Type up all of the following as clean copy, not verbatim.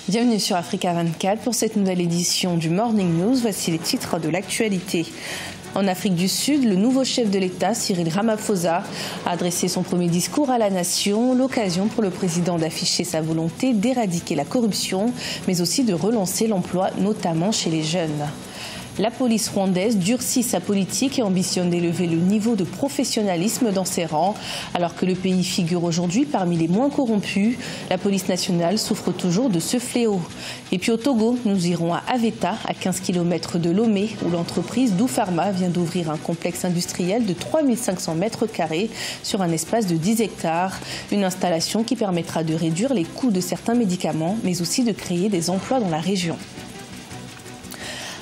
Bienvenue sur Africa 24 pour cette nouvelle édition du Morning News. Voici les titres de l'actualité. En Afrique du Sud, le nouveau chef de l'État, Cyril Ramaphosa, a adressé son premier discours à la nation, l'occasion pour le président d'afficher sa volonté d'éradiquer la corruption, mais aussi de relancer l'emploi, notamment chez les jeunes. La police rwandaise durcit sa politique et ambitionne d'élever le niveau de professionnalisme dans ses rangs. Alors que le pays figure aujourd'hui parmi les moins corrompus, la police nationale souffre toujours de ce fléau. Et puis au Togo, nous irons à Aveta, à 15 km de Lomé, où l'entreprise Doupharma vient d'ouvrir un complexe industriel de 3500 mètres carrés sur un espace de 10 hectares. Une installation qui permettra de réduire les coûts de certains médicaments, mais aussi de créer des emplois dans la région.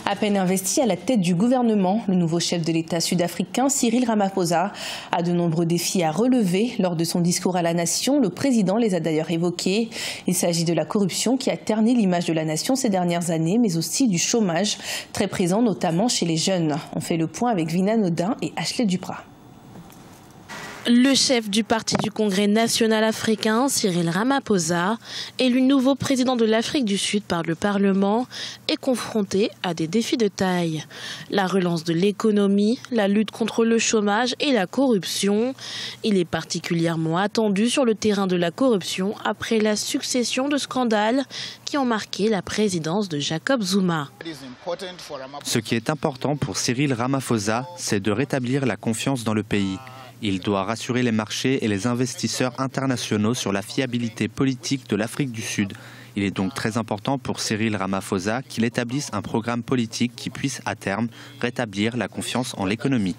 À peine investi à la tête du gouvernement, le nouveau chef de l'État sud-africain, Cyril Ramaphosa, a de nombreux défis à relever. Lors de son discours à la nation, le président les a d'ailleurs évoqués. Il s'agit de la corruption qui a terni l'image de la nation ces dernières années, mais aussi du chômage, très présent notamment chez les jeunes. On fait le point avec Vina Nodin et Ashley Duprat. Le chef du parti du Congrès national africain, Cyril Ramaphosa, élu nouveau président de l'Afrique du Sud par le Parlement, est confronté à des défis de taille. La relance de l'économie, la lutte contre le chômage et la corruption. Il est particulièrement attendu sur le terrain de la corruption après la succession de scandales qui ont marqué la présidence de Jacob Zuma. Ce qui est important pour Cyril Ramaphosa, c'est de rétablir la confiance dans le pays. Il doit rassurer les marchés et les investisseurs internationaux sur la fiabilité politique de l'Afrique du Sud. Il est donc très important pour Cyril Ramaphosa qu'il établisse un programme politique qui puisse à terme rétablir la confiance en l'économie.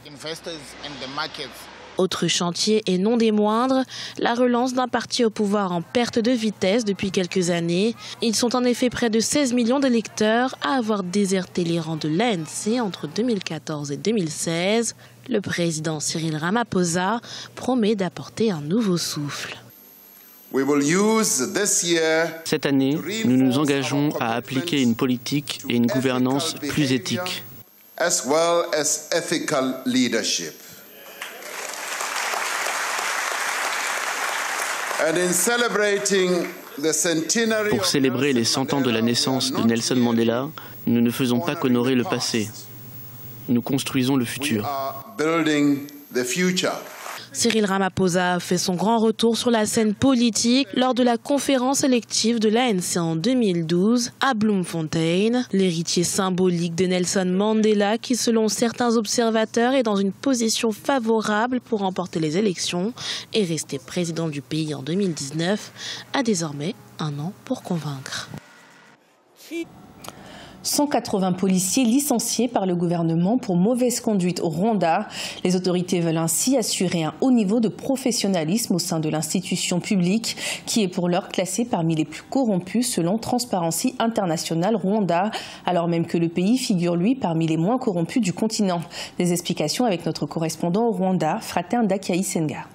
Autre chantier et non des moindres, la relance d'un parti au pouvoir en perte de vitesse depuis quelques années. Ils sont en effet près de 16 millions d'électeurs à avoir déserté les rangs de l'ANC entre 2014 et 2016. Le président Cyril Ramaphosa promet d'apporter un nouveau souffle. Cette année, nous nous engageons à appliquer une politique et une gouvernance plus éthiques. Pour célébrer les 100 ans de la naissance de Nelson Mandela, nous ne faisons pas qu'honorer le passé. Nous construisons le futur. Cyril Ramaphosa fait son grand retour sur la scène politique lors de la conférence élective de l'ANC en 2012 à Bloemfontein. L'héritier symbolique de Nelson Mandela, qui selon certains observateurs est dans une position favorable pour remporter les élections et rester président du pays en 2019, a désormais un an pour convaincre. 180 policiers licenciés par le gouvernement pour mauvaise conduite au Rwanda. Les autorités veulent ainsi assurer un haut niveau de professionnalisme au sein de l'institution publique qui est pour l'heure classée parmi les plus corrompus selon Transparency International Rwanda, alors même que le pays figure lui parmi les moins corrompus du continent. Des explications avec notre correspondant au Rwanda, Fratin Dakai Senga.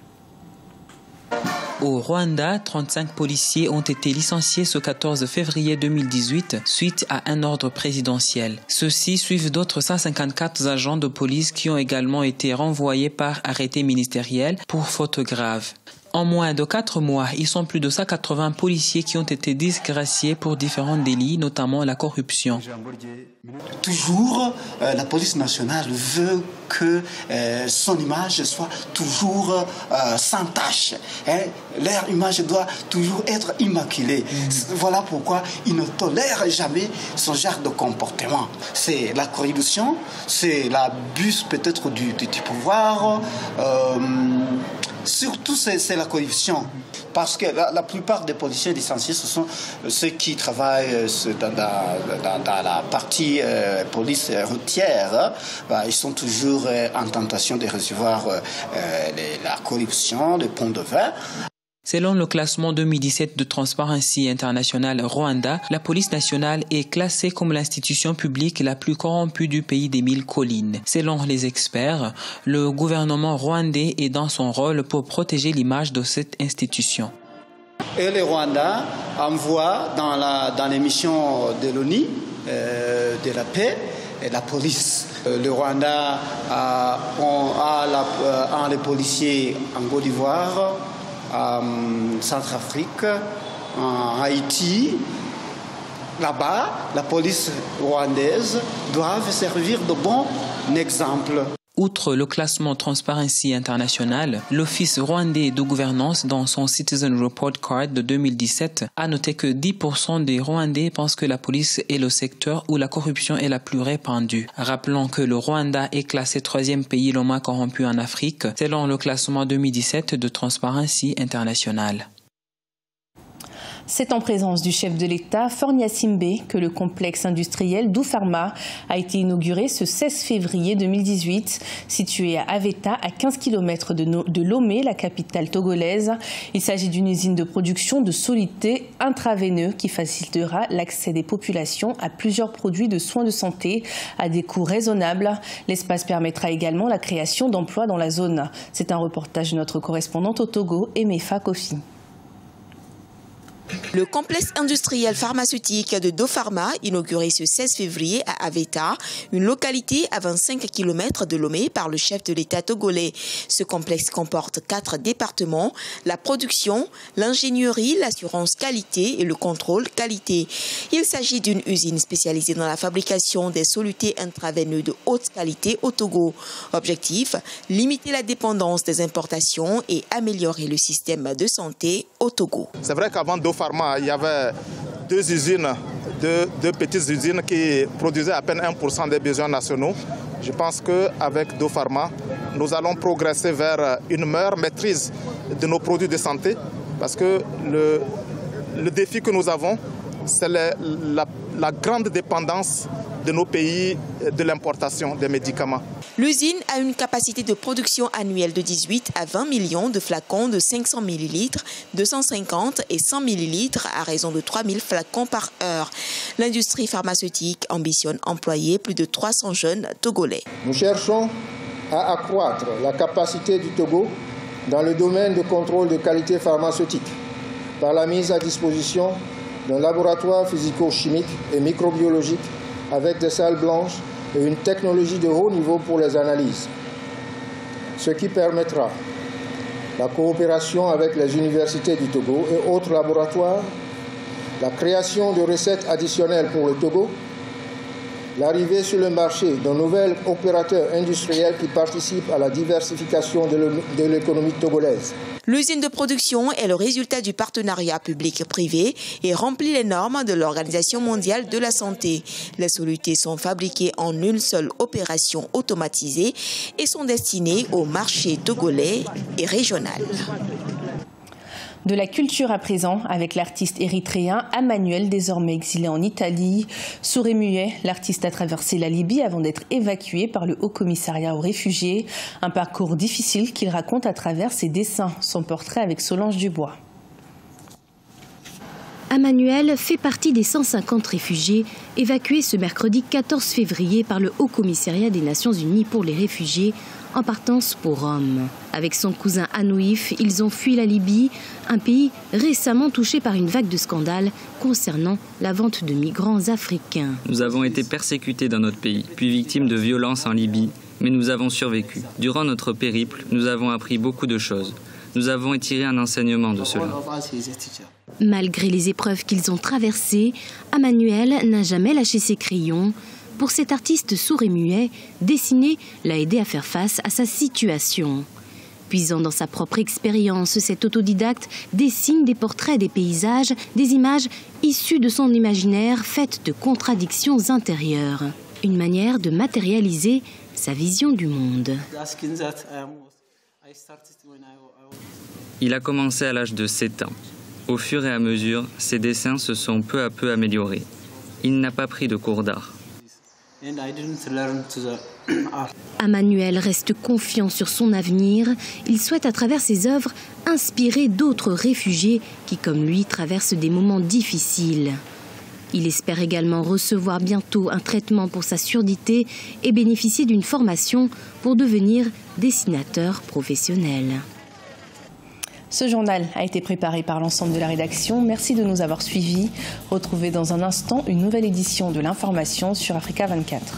Au Rwanda, 35 policiers ont été licenciés ce 14 février 2018 suite à un ordre présidentiel. Ceux-ci suivent d'autres 154 agents de police qui ont également été renvoyés par arrêté ministériel pour faute grave. En moins de 4 mois, ils sont plus de 180 policiers qui ont été disgraciés pour différents délits, notamment la corruption. Toujours, la police nationale veut que son image soit toujours sans tache. Leur image doit toujours être immaculée. Voilà pourquoi ils ne tolèrent jamais ce genre de comportement. C'est la corruption, c'est l'abus peut-être du pouvoir. Surtout, c'est la corruption. Parce que la plupart des policiers licenciés, ce sont ceux qui travaillent dans la partie police routière. Ils sont toujours en tentation de recevoir la corruption, les pots de vin. Selon le classement 2017 de Transparency International Rwanda, la police nationale est classée comme l'institution publique la plus corrompue du pays des 1000 collines. Selon les experts, le gouvernement rwandais est dans son rôle pour protéger l'image de cette institution. Et le Rwanda envoie dans les missions de l'ONU, de la paix, et la police. Le Rwanda a les policiers en Côte d'Ivoire, en Centrafrique, en Haïti, Là-bas, la police rwandaise doit servir de bon exemple. Outre le classement Transparency International, l'Office rwandais de gouvernance, dans son Citizen Report Card de 2017, a noté que 10% des Rwandais pensent que la police est le secteur où la corruption est la plus répandue. Rappelons que le Rwanda est classé 3e pays le moins corrompu en Afrique, selon le classement 2017 de Transparency International. C'est en présence du chef de l'État, Faure Gnassingbé, que le complexe industriel d'Oufarma a été inauguré ce 16 février 2018, situé à Aveta, à 15 km de Lomé, la capitale togolaise. Il s'agit d'une usine de production de solutés intraveineux qui facilitera l'accès des populations à plusieurs produits de soins de santé à des coûts raisonnables. L'espace permettra également la création d'emplois dans la zone. C'est un reportage de notre correspondante au Togo, Emefa Kofi. Le complexe industriel pharmaceutique de Dofarma, inauguré ce 16 février à Aveta, une localité à 25 km de Lomé par le chef de l'État togolais. Ce complexe comporte 4 départements, la production, l'ingénierie, l'assurance qualité et le contrôle qualité. Il s'agit d'une usine spécialisée dans la fabrication des solutés intraveineux de haute qualité au Togo. Objectif, limiter la dépendance des importations et améliorer le système de santé au Togo. C'est vrai qu'avant Dofarma, il y avait deux usines, deux petites usines qui produisaient à peine 1% des besoins nationaux. Je pense qu'avec Dofarma, nous allons progresser vers une meilleure maîtrise de nos produits de santé parce que le défi que nous avons, c'est la grande dépendance de nos pays de l'importation des médicaments. L'usine a une capacité de production annuelle de 18 à 20 millions de flacons de 500 ml, 250 et 100 ml à raison de 3000 flacons par heure. L'industrie pharmaceutique ambitionne employer plus de 300 jeunes Togolais. Nous cherchons à accroître la capacité du Togo dans le domaine de contrôle de qualité pharmaceutique par la mise à disposition d'un laboratoire physico-chimique et microbiologique avec des salles blanches et une technologie de haut niveau pour les analyses, ce qui permettra la coopération avec les universités du Togo et autres laboratoires, la création de recettes additionnelles pour le Togo, l'arrivée sur le marché d'un nouvel opérateur industriel qui participe à la diversification de l'économie togolaise. L'usine de production est le résultat du partenariat public-privé et remplit les normes de l'Organisation mondiale de la santé. Les solutés sont fabriquées en une seule opération automatisée et sont destinées au marché togolais et régional. De la culture à présent, avec l'artiste érythréen Emmanuel, désormais exilé en Italie. Sourd et muet, l'artiste a traversé la Libye avant d'être évacué par le Haut-Commissariat aux réfugiés. Un parcours difficile qu'il raconte à travers ses dessins. Son portrait avec Solange Dubois. Emmanuel fait partie des 150 réfugiés évacués ce mercredi 14 février par le Haut-Commissariat des Nations Unies pour les réfugiés en partance pour Rome. Avec son cousin Anouif, ils ont fui la Libye, un pays récemment touché par une vague de scandales concernant la vente de migrants africains. Nous avons été persécutés dans notre pays, puis victimes de violences en Libye, mais nous avons survécu. Durant notre périple, nous avons appris beaucoup de choses. Nous avons tiré un enseignement de cela. Malgré les épreuves qu'ils ont traversées, Emmanuel n'a jamais lâché ses crayons. Pour cet artiste sourd et muet, dessiner l'a aidé à faire face à sa situation. Puisant dans sa propre expérience, cet autodidacte dessine des portraits des paysages, des images issues de son imaginaire faites de contradictions intérieures. Une manière de matérialiser sa vision du monde. Il a commencé à l'âge de 7 ans. Au fur et à mesure, ses dessins se sont peu à peu améliorés. Il n'a pas pris de cours d'art. Emmanuel reste confiant sur son avenir. Il souhaite à travers ses œuvres inspirer d'autres réfugiés qui, comme lui, traversent des moments difficiles. Il espère également recevoir bientôt un traitement pour sa surdité et bénéficier d'une formation pour devenir dessinateur professionnel. Ce journal a été préparé par l'ensemble de la rédaction. Merci de nous avoir suivis. Retrouvez dans un instant une nouvelle édition de l'information sur Africa 24.